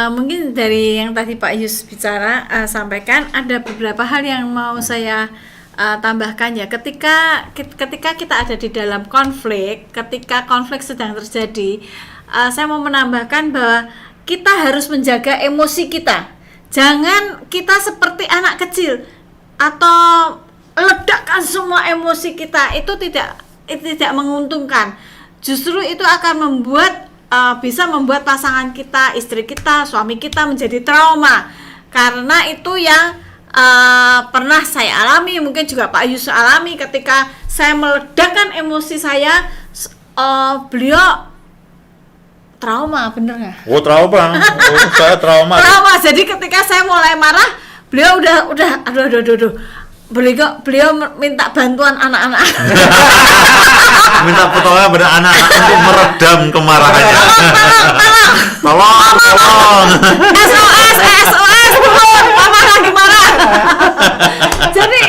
Mungkin dari yang tadi Pak Yus bicara sampaikan, ada beberapa hal yang mau saya tambahkan ya. Ketika kita ada di dalam konflik, ketika konflik sedang terjadi, saya mau menambahkan bahwa kita harus menjaga emosi kita. Jangan kita seperti anak kecil atau ledakkan semua emosi kita. Itu tidak menguntungkan. Justru itu akan membuat bisa membuat pasangan kita, istri kita, suami kita menjadi trauma. Karena itu yang pernah saya alami, mungkin juga Pak Yus alami. Ketika saya meledakkan emosi saya, beliau trauma, bener nggak? Oh, trauma. Saya trauma. Trauma. Jadi ketika saya mulai marah, beliau udah aduh. Beliau minta bantuan anak-anak. Minta pertolongan pada anak-anak untuk meredam kemarahannya. Tolong. SOS, turun, mama lagi marah. Jadi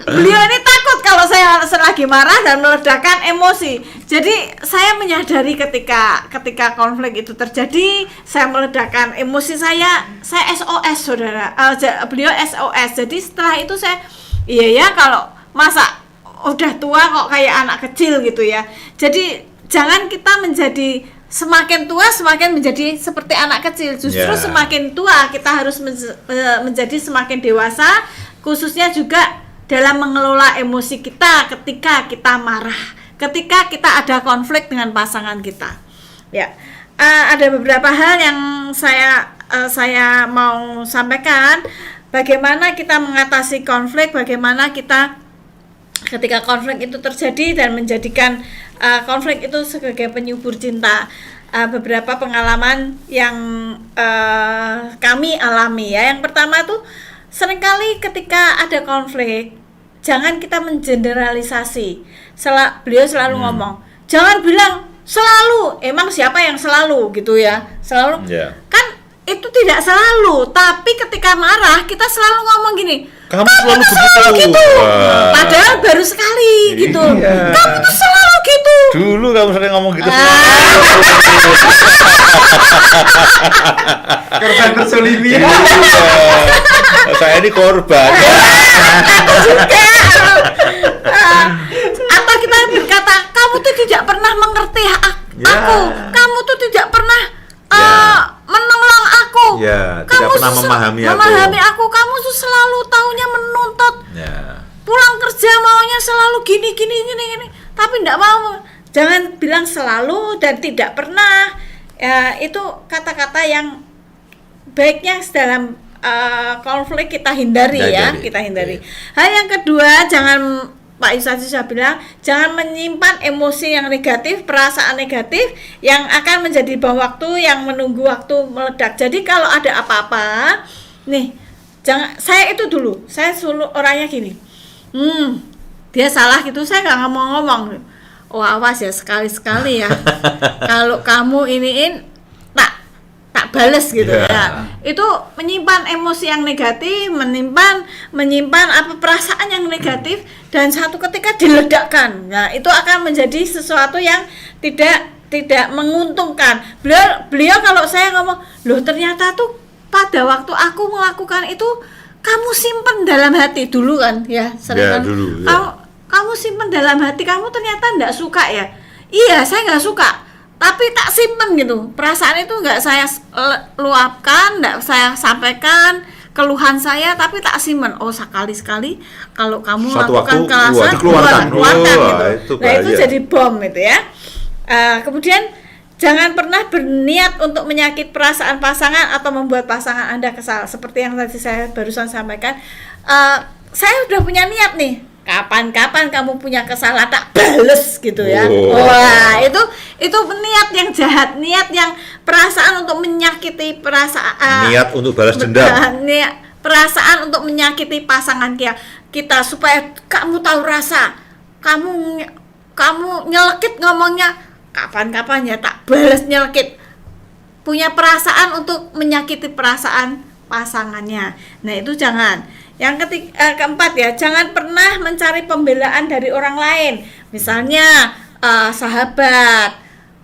beliau ini takut kalau saya lagi marah dan meledakkan emosi. Jadi saya menyadari ketika konflik itu terjadi, saya meledakkan emosi saya SOS, saudara. Beliau SOS. Jadi setelah itu saya, iya kalau masa udah tua kok kayak anak kecil gitu ya. Jadi jangan kita menjadi semakin tua semakin menjadi seperti anak kecil. Justru semakin tua kita harus menjadi semakin dewasa, khususnya juga dalam mengelola emosi kita ketika kita marah, ketika kita ada konflik dengan pasangan kita. Ya, ada beberapa hal yang saya mau sampaikan. Bagaimana kita mengatasi konflik, bagaimana kita ketika konflik itu terjadi dan menjadikan konflik itu sebagai penyubur cinta. Beberapa pengalaman yang kami alami ya. Yang pertama tuh, seringkali ketika ada konflik, jangan kita mengeneralisasi. Beliau selalu ngomong, jangan bilang selalu, emang siapa yang selalu gitu ya. Selalu kan itu tidak selalu, tapi ketika marah kita selalu ngomong gini, kamu selalu gitu. Padahal baru sekali gitu. Kamu tuh selalu gitu. Dulu kamu sering ngomong gitu. Korban terzolimi. Saya ini korban. Aku juga. Atau kita berkata, kamu tuh tidak pernah mengerti aku. Kamu tuh tidak pernah menolong aku. Tidak pernah memahami aku. Kamu tuh selalu taunya menuntut. Pulang kerja maunya selalu gini. Tapi enggak mau. Jangan bilang selalu dan tidak pernah. Itu kata-kata yang baiknya dalam konflik kita hindari ya. Kita hindari. Hal yang kedua, jangan, Pak Yus sudah bilang, jangan menyimpan emosi yang negatif, perasaan negatif yang akan menjadi bom waktu yang menunggu waktu meledak. Jadi kalau ada apa-apa, nih, saya suruh orangnya gini, dia salah gitu, saya nggak ngomong-ngomong. Oh awas ya, sekali-sekali ya. Kalau kamu iniin, tak bales gitu ya. Itu menyimpan emosi yang negatif, menyimpan perasaan yang negatif, dan satu ketika diledakkan. Nah, itu akan menjadi sesuatu yang tidak menguntungkan. Beliau kalau saya ngomong, loh ternyata tuh pada waktu aku melakukan itu kamu simpen dalam hati dulu kan ya, sering kan. Kamu simpen dalam hati, kamu ternyata enggak suka ya. Iya, saya enggak suka. Tapi tak simpen gitu, perasaan itu nggak saya luapkan, nggak saya sampaikan keluhan saya, tapi tak simpen. Oh sekali-sekali kalau kamu lakukan kekerasan, keluarkan gitu. Nah itu jadi bom itu ya. Kemudian jangan pernah berniat untuk menyakiti perasaan pasangan atau membuat pasangan Anda kesal. Seperti yang tadi saya barusan sampaikan, saya udah punya niat nih. Kapan-kapan kamu punya kesalahan tak bales gitu ya. Wah, itu niat yang jahat, niat yang perasaan untuk menyakiti perasaan. Niat untuk balas dendam. Perasaan untuk menyakiti pasangan kita supaya kamu tahu rasa. Kamu nyelekit ngomongnya, kapan-kapan ya tak bales nyelekit. Punya perasaan untuk menyakiti perasaan pasangannya. Nah, itu jangan. Yang keempat ya, jangan pernah mencari pembelaan dari orang lain. Misalnya sahabat,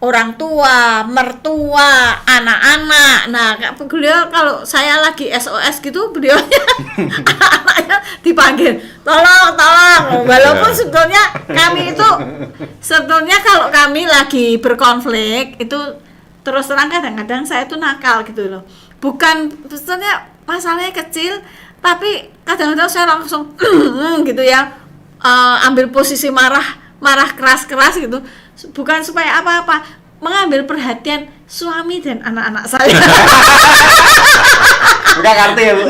orang tua, mertua, anak-anak. Nah, beliau kalau saya lagi SOS gitu, beliaunya anak-anaknya dipanggil, tolong. Walaupun sebetulnya kami itu, kalau kami lagi berkonflik itu terus terang kadang-kadang saya tuh nakal gitu loh. Bukan sebetulnya masalahnya kecil, tapi kadang-kadang saya langsung gitu ya, ambil posisi marah keras-keras gitu. Bukan supaya apa-apa, mengambil perhatian suami dan anak-anak saya. Enggak ngerti ya, Bu.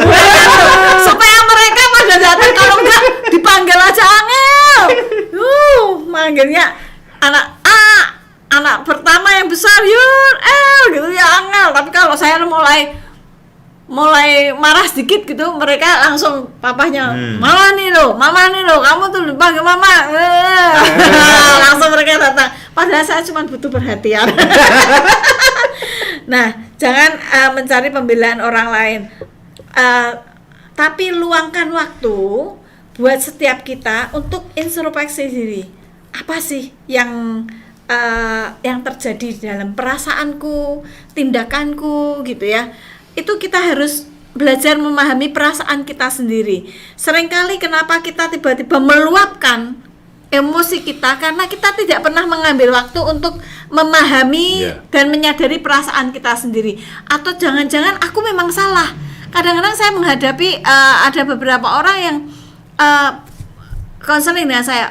Supaya mereka pada datang, kalau enggak dipanggil aja angel. Manggilnya anak pertama yang besar Yun, gitu ya angel. Tapi kalau saya mulai marah sedikit gitu, mereka langsung papahnya, mama nih lo, kamu tuh dipanggil mama. Langsung mereka datang. Padahal saya cuma butuh perhatian. Nah, jangan mencari pembelaan orang lain, tapi luangkan waktu buat setiap kita untuk introspeksi diri. Apa sih yang terjadi dalam perasaanku, tindakanku gitu ya. Itu kita harus belajar memahami perasaan kita sendiri. Seringkali kenapa kita tiba-tiba meluapkan emosi kita, karena kita tidak pernah mengambil waktu untuk memahami dan menyadari perasaan kita sendiri. Atau jangan-jangan aku memang salah. Kadang-kadang saya menghadapi ada beberapa orang yang konseling dengan saya,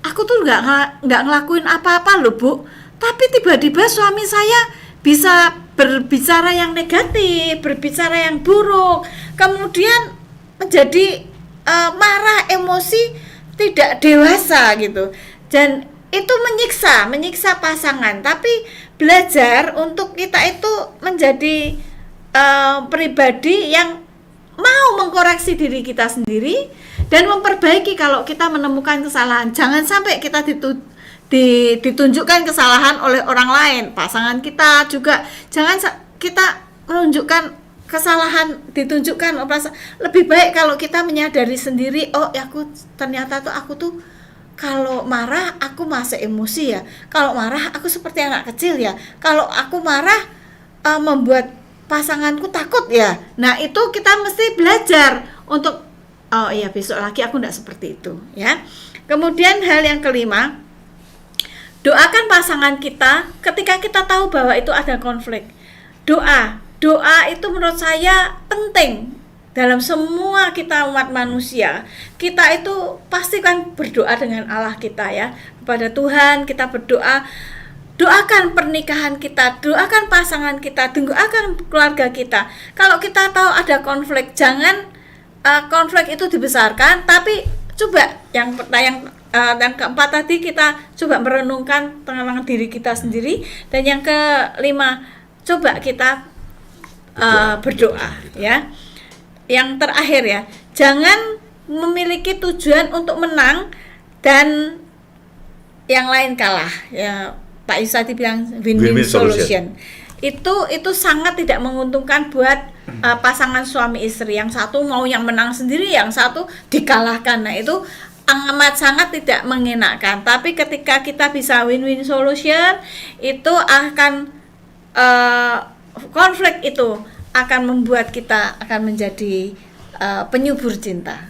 aku tuh nggak ngelakuin apa-apa loh Bu, tapi tiba-tiba suami saya bisa berbicara yang negatif, berbicara yang buruk, kemudian menjadi marah, emosi, tidak dewasa gitu. Dan itu menyiksa pasangan. Tapi belajar untuk kita itu menjadi pribadi yang mau mengkoreksi diri kita sendiri dan memperbaiki kalau kita menemukan kesalahan. Jangan sampai kita ditunjukkan kesalahan oleh orang lain, pasangan kita juga. Jangan kita menunjukkan kesalahan, ditunjukkan lebih baik kalau kita menyadari sendiri, oh ya ternyata aku tuh kalau marah aku masih emosi ya, kalau marah aku seperti anak kecil ya, kalau aku marah membuat pasanganku takut ya. Nah itu kita mesti belajar untuk oh iya besok lagi aku enggak seperti itu ya. Kemudian hal yang kelima, doakan pasangan kita ketika kita tahu bahwa itu ada konflik. Doa itu menurut saya penting dalam semua kita umat manusia. Kita itu pasti kan berdoa dengan Allah kita ya, kepada Tuhan kita berdoa. Doakan pernikahan kita, doakan pasangan kita, doakan keluarga kita. Kalau kita tahu ada konflik, jangan konflik itu dibesarkan, tapi coba yang keempat tadi kita coba merenungkan tentang diri kita sendiri, dan yang kelima coba kita berdoa ya. Yang terakhir ya, jangan memiliki tujuan untuk menang dan yang lain kalah ya. Pak Yusadi bilang win-win solution. Itu sangat tidak menguntungkan buat pasangan suami istri. Yang satu mau yang menang sendiri, yang satu dikalahkan. Nah itu amat sangat tidak mengenakan. Tapi ketika kita bisa win-win solution, itu akan konflik itu akan membuat kita akan menjadi penyubur cinta.